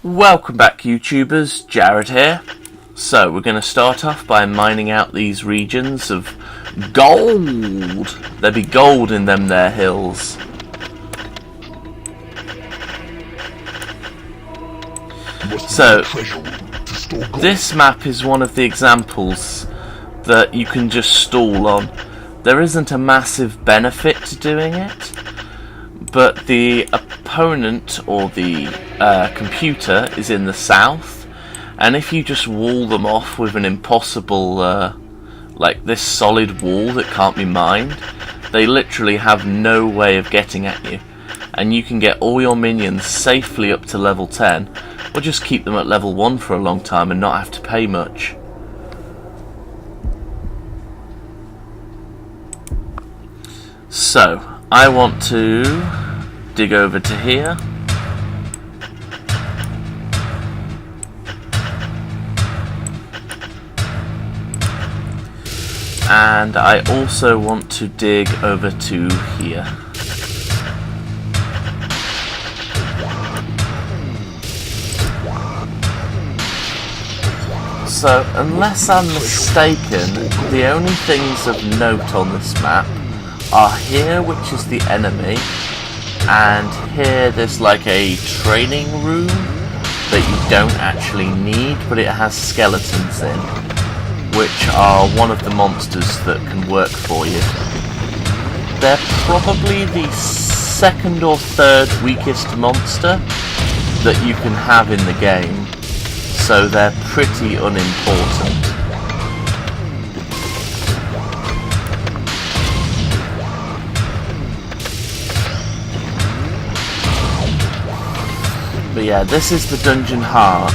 Welcome back, YouTubers. Jared here. So we're going to start off by mining out these regions of gold. There be gold in them there hills. So this map is one of the examples that you can just stall on. There isn't a massive benefit to doing it, but the opponent or the computer is in the south, and if you just wall them off with an impossible like this solid wall that can't be mined, they literally have no way of getting at you, and you can get all your minions safely up to level 10, or just keep them at level 1 for a long time and not have to pay much. So I want to dig over to here. And I also want to dig over to here. So, unless I'm mistaken, the only things of note on this map are here, which is the enemy, and here there's like a training room that you don't actually need, but it has skeletons in, which are one of the monsters that can work for you. They're probably the second or third weakest monster that you can have in the game, so they're pretty unimportant. But yeah, this is the dungeon heart.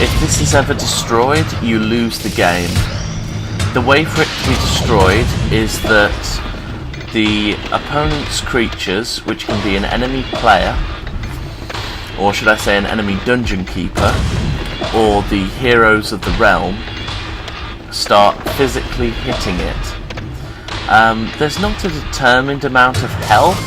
If this is ever destroyed, you lose the game. The way for it to be destroyed is that the opponent's creatures, which can be an enemy player, or should I say an enemy dungeon keeper, or the heroes of the realm, start physically hitting it. There's not a determined amount of health,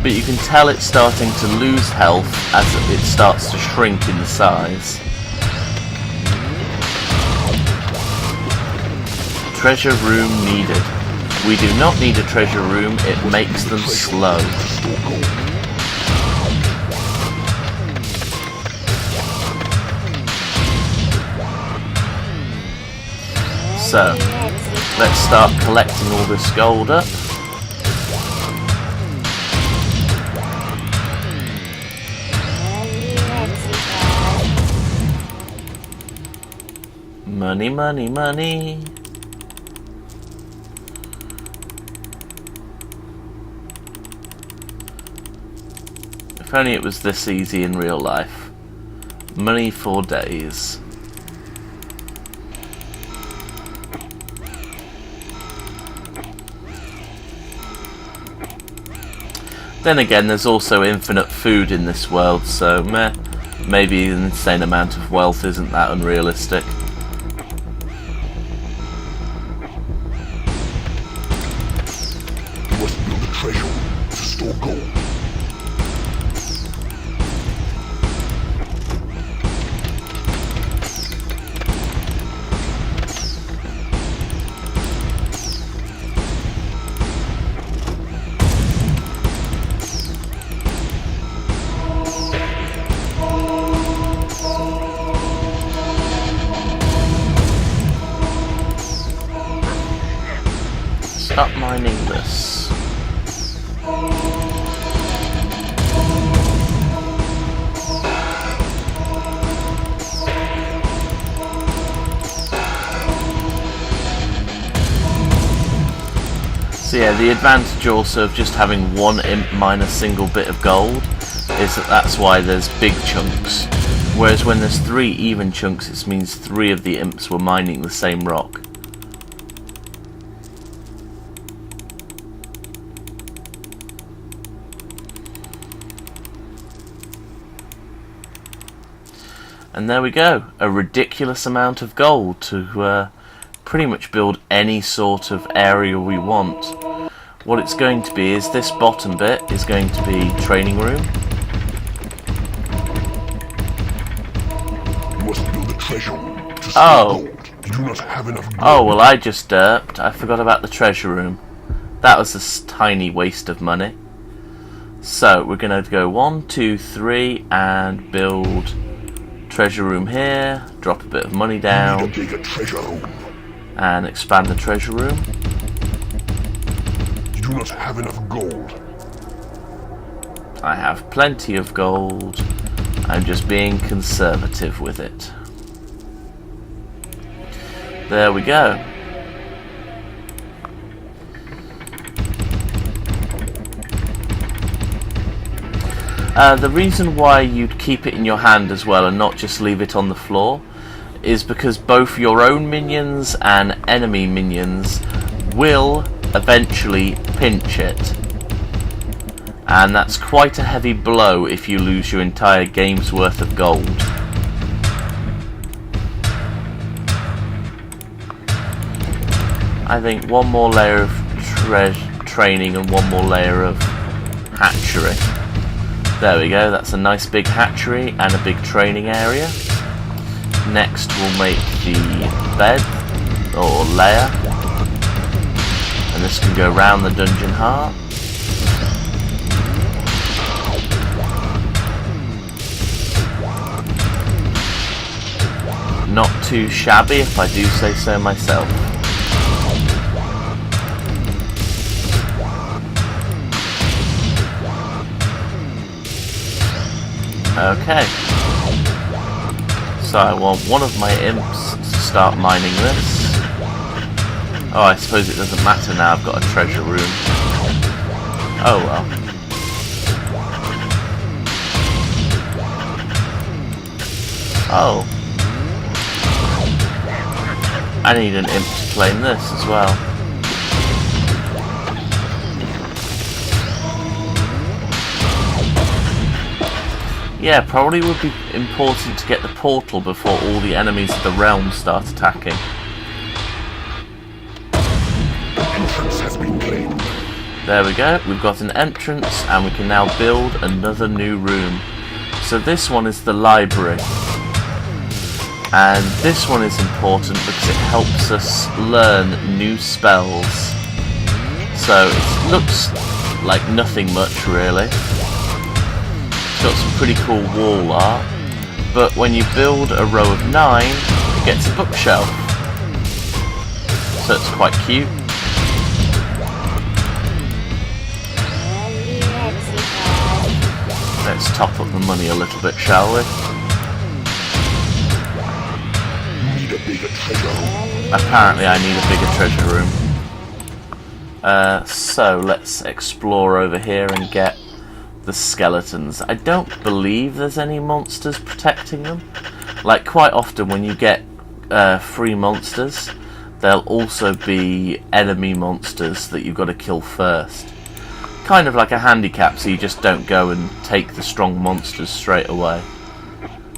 but you can tell it's starting to lose health as it starts to shrink in size. Treasure room needed. We do not need a treasure room, it makes them slow. So, let's start collecting all this gold up. Money, money, money. If only it was this easy in real life. Money for days. Then again, there's also infinite food in this world, so maybe an insane amount of wealth isn't that unrealistic. You must build a treasure room to store gold. Stop mining this. So yeah, the advantage also of just having one imp mine a single bit of gold is that that's why there's big chunks. Whereas when there's 3 even chunks, it means 3 of the imps were mining the same rock. And there we go, a ridiculous amount of gold to pretty much build any sort of area we want. What it's going to be is this bottom bit is going to be training room. treasure room to store Oh. gold. You do not have enough gold. Oh, well, I just derped. I forgot about the treasure room. That was a tiny waste of money. So, we're going to go 1, 2, 3 and build treasure room here. Drop a bit of money You need down a bigger treasure room. and expand the treasure room. You do not have enough gold. I have plenty of gold. I'm just being conservative with it. There we go. The reason why you'd keep it in your hand as well and not just leave it on the floor is because both your own minions and enemy minions will eventually pinch it. And that's quite a heavy blow if you lose your entire game's worth of gold. I think one more layer of training and one more layer of hatchery. There we go, that's a nice big hatchery and a big training area. Next we'll make the bed, or layer. And this can go round the dungeon heart. Not too shabby if I do say so myself. Okay. So I want one of my imps to start mining this. Oh, I suppose it doesn't matter now, I've got a treasure room. Oh well. Oh. I need an imp to claim this as well. Yeah, probably would be important to get the portal before all the enemies of the realm start attacking. The entrance has been claimed. There we go, we've got an entrance and we can now build another new room. So this one is the library. And this one is important because it helps us learn new spells. So it looks like nothing much really. It's got some pretty cool wall art, but when you build a row of 9, it gets a bookshelf. So it's quite cute. Let's top up the money a little bit, shall we? You need a bigger treasure room. Apparently I need a bigger treasure room. So let's explore over here and get the skeletons. I don't believe there's any monsters protecting them. Like quite often when you get free monsters, there'll also be enemy monsters that you've got to kill first. Kind of like a handicap, so you just don't go and take the strong monsters straight away.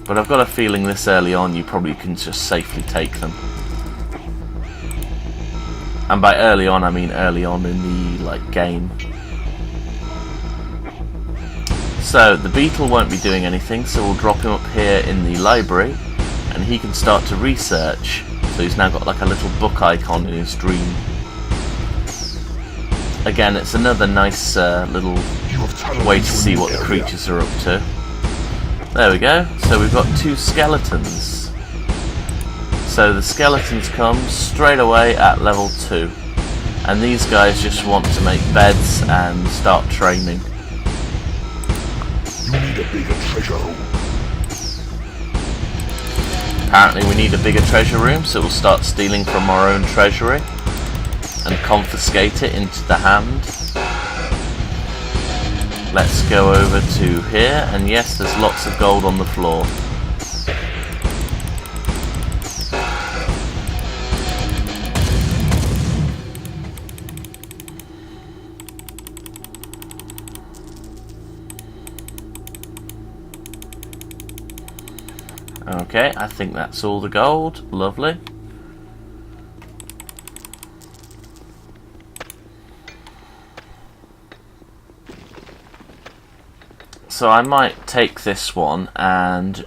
But I've got a feeling this early on you probably can just safely take them. And by early on I mean early on in the game. So the beetle won't be doing anything, so we'll drop him up here in the library and he can start to research. So he's now got like a little book icon in his dream. Again, it's another nice little way to see what the creatures are up to. There we go, so we've got 2 skeletons. So the skeletons come straight away at level 2. And these guys just want to make beds and start training. You need a bigger treasure room. Apparently we need a bigger treasure room, so we'll start stealing from our own treasury and confiscate it into the hand. Let's go over to here, and yes, there's lots of gold on the floor. Okay, I think that's all the gold. Lovely. So I might take this one and